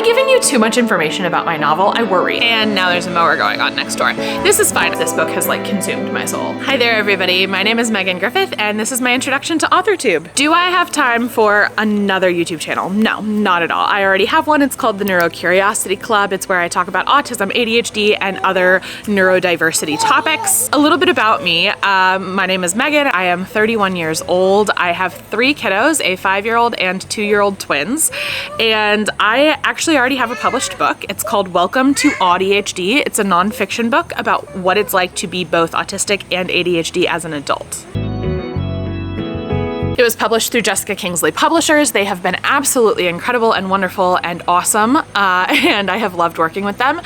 giving you too much information about my novel? I worry. And now there's a mower going on next door. This is fine. This book has like consumed my soul. Hi there, everybody. My name is Megan Griffith, and this is my introduction to AuthorTube. Do I have time for another YouTube channel? No, not at all. I already have one. It's called the Neurocuriosity Club. It's where I talk about autism, ADHD, and other neurodiversity topics. A little bit about me. My name is Megan. I am 31 years old. I have 3 kiddos, a 5-year-old and 2-year-old twins. And I actually already have a published book. It's called Welcome to AuDHD. It's a nonfiction book about what it's like to be both autistic and ADHD as an adult. It was published through Jessica Kingsley Publishers. They have been absolutely incredible and wonderful and awesome, and I have loved working with them.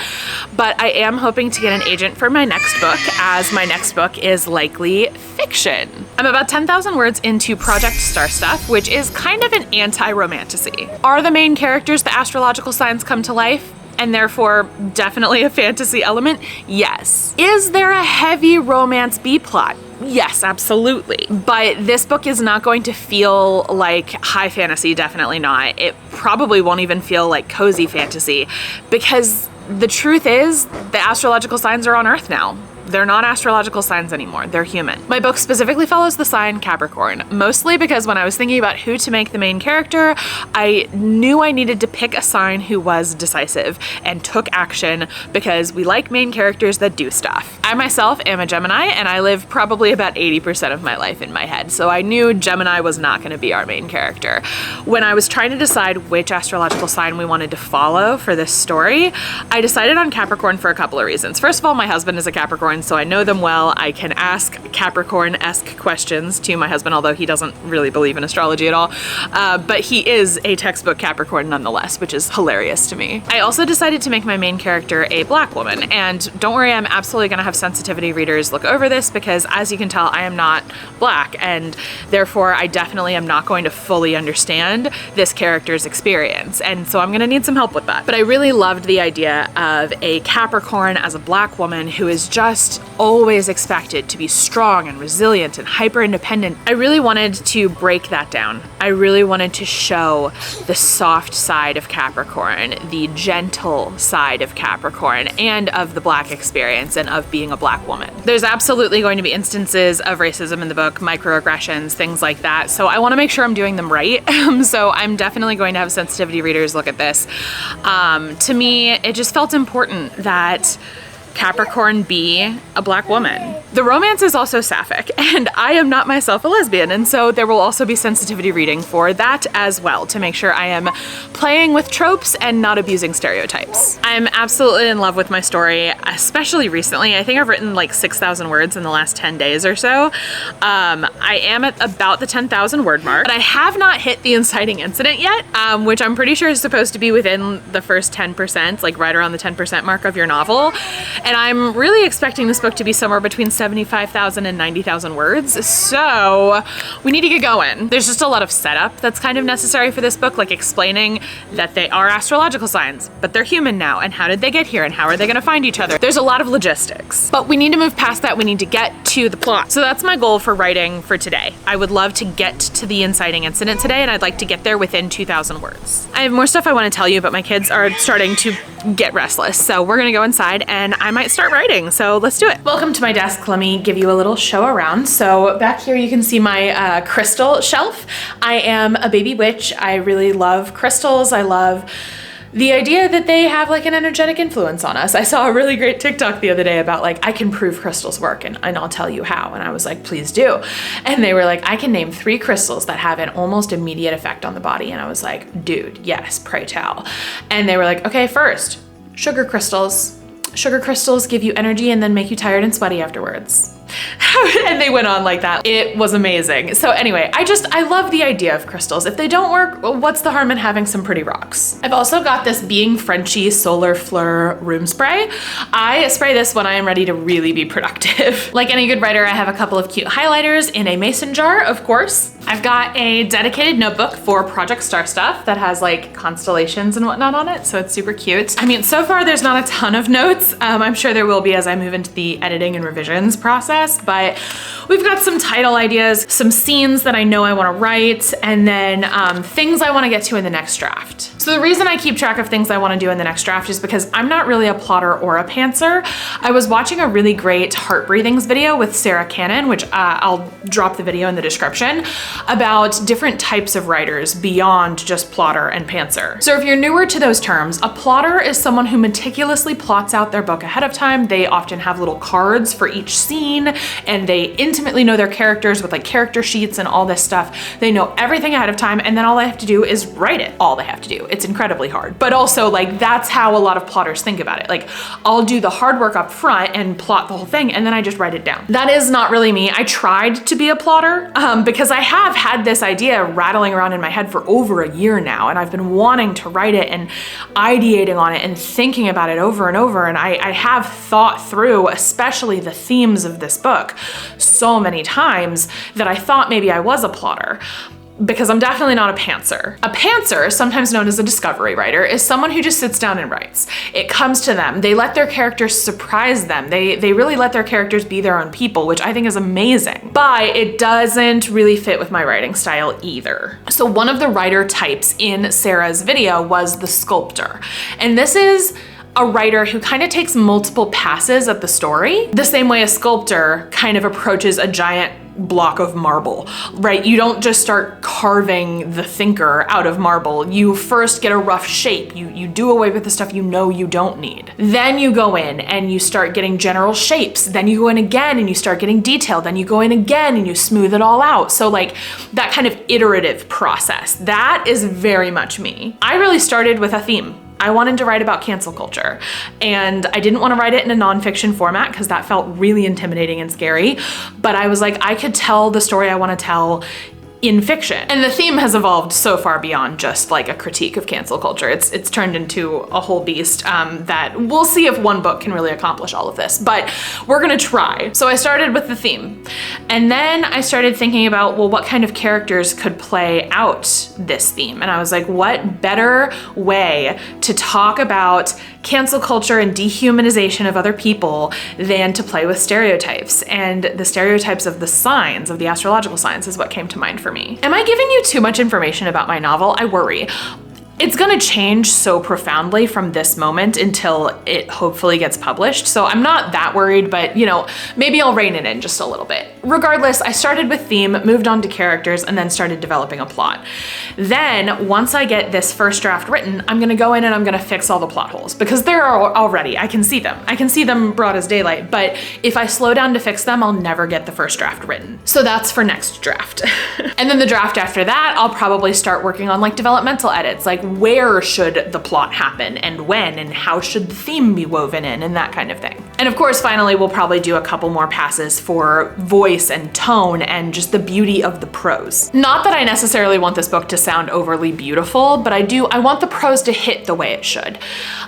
But I am hoping to get an agent for my next book, as my next book is likely fiction. I'm about 10,000 words into Project Star Stuff, which is kind of an anti-romantasy. Are the main characters the astrological signs come to life? And therefore definitely a fantasy element? Yes. Is there a heavy romance B-plot? Yes, absolutely. But this book is not going to feel like high fantasy, definitely not. It probably won't even feel like cozy fantasy, because the truth is the astrological signs are on Earth now. They're not astrological signs anymore, they're human. My book specifically follows the sign Capricorn, mostly because when I was thinking about who to make the main character, I knew I needed to pick a sign who was decisive and took action, because we like main characters that do stuff. I myself am a Gemini, and I live probably about 80% of my life in my head, so I knew Gemini was not going to be our main character. When I was trying to decide which astrological sign we wanted to follow for this story, I decided on Capricorn for a couple of reasons. First of all, my husband is a Capricorn, so I know them well. I can ask Capricorn-esque questions to my husband, although he doesn't really believe in astrology at all. But he is a textbook Capricorn nonetheless, which is hilarious to me. I also decided to make my main character a Black woman. And don't worry, I'm absolutely gonna have sensitivity readers look over this, because as you can tell, I am not Black, and therefore I definitely am not going to fully understand this character's experience. And so I'm gonna need some help with that. But I really loved the idea of a Capricorn as a Black woman who is just always expected to be strong and resilient and hyper independent. I really wanted to break that down. I really wanted to show the soft side of Capricorn, the gentle side of Capricorn, and of the Black experience and of being a Black woman. There's absolutely going to be instances of racism in the book, microaggressions, things like that. So I want to make sure I'm doing them right. So I'm definitely going to have sensitivity readers look at this. To me, it just felt important that Capricorn be a Black woman. The romance is also sapphic, and I am not myself a lesbian, and so there will also be sensitivity reading for that as well, to make sure I am playing with tropes and not abusing stereotypes. I'm absolutely in love with my story, especially recently. I think I've written like 6,000 words in the last 10 days or so. I am at about the 10,000 word mark, but I have not hit the inciting incident yet, which I'm pretty sure is supposed to be within the first 10%, like right around the 10% mark of your novel. And I'm really expecting this book to be somewhere between 75,000 and 90,000 words, so we need to get going. There's just a lot of setup that's kind of necessary for this book, like explaining that they are astrological signs, but they're human now, and how did they get here, and how are they gonna find each other? There's a lot of logistics, but we need to move past that. We need to get to the plot. So that's my goal for writing for today. I would love to get to the inciting incident today, and I'd like to get there within 2,000 words. I have more stuff I want to tell you, but my kids are starting to get restless, so we're gonna go inside and I might start writing, so let's do it. Welcome to my desk. Let me give you a little show around. So back here you can see my crystal shelf. I am a baby witch. I really love crystals. I love the idea that they have like an energetic influence on us. I saw a really great TikTok the other day about like, I can prove crystals work, and I'll tell you how. And I was like, please do. And they were like, I can name 3 crystals that have an almost immediate effect on the body. And I was like, dude, yes, pray tell. And they were like, okay, first, sugar crystals. Sugar crystals give you energy and then make you tired and sweaty afterwards. And they went on like that. It was amazing. So anyway, I love the idea of crystals. If they don't work, what's the harm in having some pretty rocks? I've also got this Being Frenchy Solar Fleur room spray. I spray this when I am ready to really be productive. Like any good writer, I have a couple of cute highlighters in a mason jar, of course. I've got a dedicated notebook for Project Star Stuff that has like constellations and whatnot on it, so it's super cute. I mean, so far there's not a ton of notes. I'm sure there will be as I move into the editing and revisions process, but we've got some title ideas, some scenes that I know I want to write, and then things I want to get to in the next draft. So So the reason I keep track of things I want to do in the next draft is because I'm not really a plotter or a pantser. I was watching a really great Heart Breathings video with Sarah Cannon, which I'll drop the video in the description, about different types of writers beyond just plotter and pantser. So if you're newer to those terms, a plotter is someone who meticulously plots out their book ahead of time. They often have little cards for each scene, and they intimately know their characters with like character sheets and all this stuff. They know everything ahead of time, and then all they have to do is write it. All they have to do. It's incredibly hard. But also, like, that's how a lot of plotters think about it. Like, I'll do the hard work up front and plot the whole thing, and then I just write it down. That is not really me. I tried to be a plotter because I have had this idea rattling around in my head for over a year now, and I've been wanting to write it and ideating on it and thinking about it over and over, and I have thought through, especially the themes of this book, so many times that I thought maybe I was a plotter, because I'm definitely not a pantser. A pantser, sometimes known as a discovery writer, is someone who just sits down and writes. It comes to them. They let their characters surprise them. They really let their characters be their own people, which I think is amazing. But it doesn't really fit with my writing style either. So one of the writer types in Sarah's video was the sculptor. And this is a writer who kind of takes multiple passes at the story, the same way a sculptor kind of approaches a giant block of marble, right? You don't just start carving the thinker out of marble. You first get a rough shape. You do away with the stuff you know you don't need. Then you go in and you start getting general shapes. Then you go in again and you start getting detail. Then you go in again and you smooth it all out. So like that kind of iterative process, that is very much me. I really started with a theme. I wanted to write about cancel culture, and I didn't want to write it in a nonfiction format because that felt really intimidating and scary, but I was like, I could tell the story I want to tell in fiction. And the theme has evolved so far beyond just like a critique of cancel culture. It's turned into a whole beast that we'll see if one book can really accomplish all of this, but we're gonna try. So I started with the theme, and then I started thinking about, well, what kind of characters could play out this theme? And I was like, what better way to talk about cancel culture and dehumanization of other people than to play with stereotypes? And the stereotypes of the signs, of the astrological signs, is what came to mind for me. Am I giving you too much information about my novel? I worry. It's gonna change so profoundly from this moment until it hopefully gets published. So I'm not that worried, but you know, maybe I'll rein it in just a little bit. Regardless, I started with theme, moved on to characters, and then started developing a plot. Then once I get this first draft written, I'm gonna go in and I'm gonna fix all the plot holes, because there are already, I can see them. I can see them broad as daylight, but if I slow down to fix them, I'll never get the first draft written. So that's for next draft. And then the draft after that, I'll probably start working on like developmental edits, like where should the plot happen and when, and how should the theme be woven in, and that kind of thing. And of course, finally, we'll probably do a couple more passes for voice and tone and just the beauty of the prose. Not that I necessarily want this book to sound overly beautiful, but I want the prose to hit the way it should.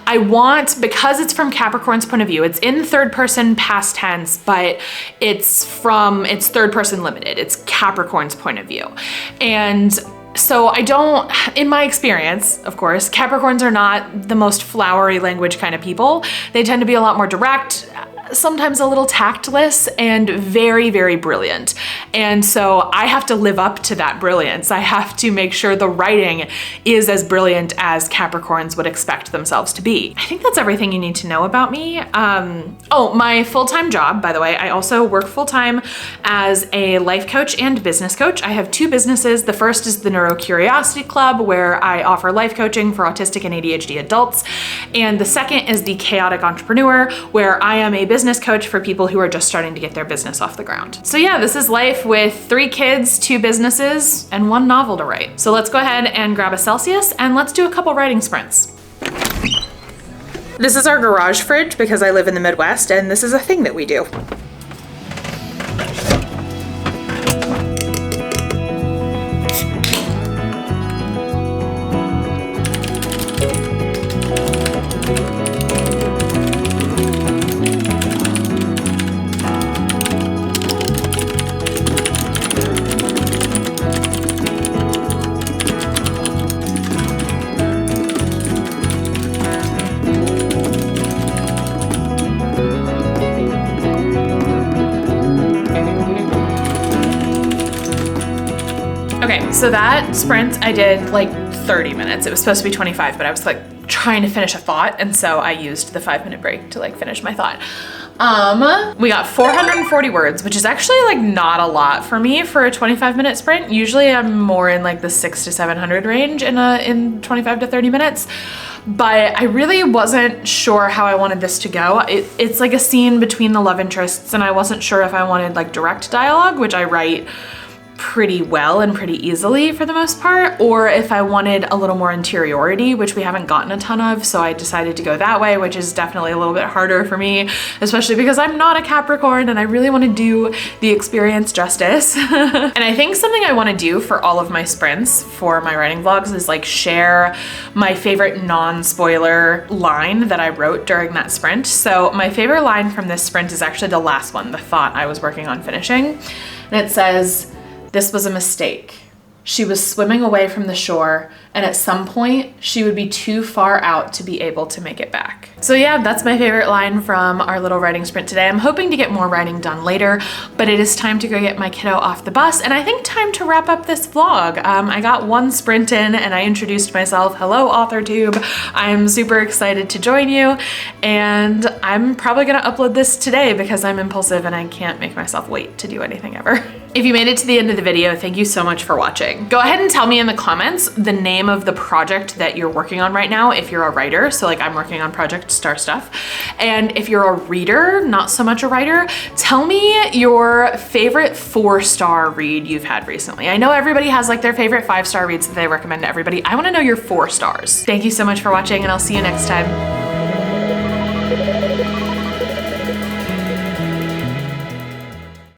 I want, because it's from Capricorn's point of view, it's in third person past tense, but it's third person limited. It's Capricorn's point of view. And so I don't, in my experience, of course, Capricorns are not the most flowery language kind of people. They tend to be a lot more direct, sometimes a little tactless, and very, very brilliant. And so I have to live up to that brilliance. I have to make sure the writing is as brilliant as Capricorns would expect themselves to be. I think that's everything you need to know about me. Oh, my full-time job, by the way, I also work full-time as a life coach and business coach. I have two businesses. The first is the Neurocuriosity Club, where I offer life coaching for autistic and ADHD adults. And the second is the Chaotic Entrepreneur, where I am a business coach for people who are just starting to get their business off the ground. So yeah, this is life with 3 kids, 2 businesses, and 1 novel to write. So let's go ahead and grab a Celsius and let's do a couple writing sprints. This is our garage fridge because I live in the Midwest, and this is a thing that we do. Okay, so that sprint I did like 30 minutes. It was supposed to be 25, but I was like trying to finish a thought, and so I used the 5-minute break to like finish my thought. We got 440 words, which is actually like not a lot for me for a 25-minute sprint. Usually I'm more in like the 600 to 700 range in 25 to 30 minutes. But I really wasn't sure how I wanted this to go. It's like a scene between the love interests, and I wasn't sure if I wanted like direct dialogue, which I write pretty well and pretty easily for the most part, or if I wanted a little more interiority, which we haven't gotten a ton of, so I decided to go that way, which is definitely a little bit harder for me, especially because I'm not a Capricorn and I really want to do the experience justice. And I think something I want to do for all of my sprints for my writing vlogs is like share my favorite non-spoiler line that I wrote during that sprint. So my favorite line from this sprint is actually the last one, the thought I was working on finishing. And it says, "This was a mistake. She was swimming away from the shore, and at some point, she would be too far out to be able to make it back." So yeah, that's my favorite line from our little writing sprint today. I'm hoping to get more writing done later, but it is time to go get my kiddo off the bus, and I think time to wrap up this vlog. I got one sprint in, and I introduced myself. Hello, AuthorTube. I'm super excited to join you, and I'm probably gonna upload this today because I'm impulsive and I can't make myself wait to do anything ever. If you made it to the end of the video, thank you so much for watching. Go ahead and tell me in the comments the name of the project that you're working on right now if you're a writer. So like I'm working on Project Star Stuff. And if you're a reader, not so much a writer, tell me your favorite 4-star read you've had recently. I know everybody has like their favorite 5-star reads that they recommend to everybody. I wanna know your 4 stars. Thank you so much for watching, and I'll see you next time.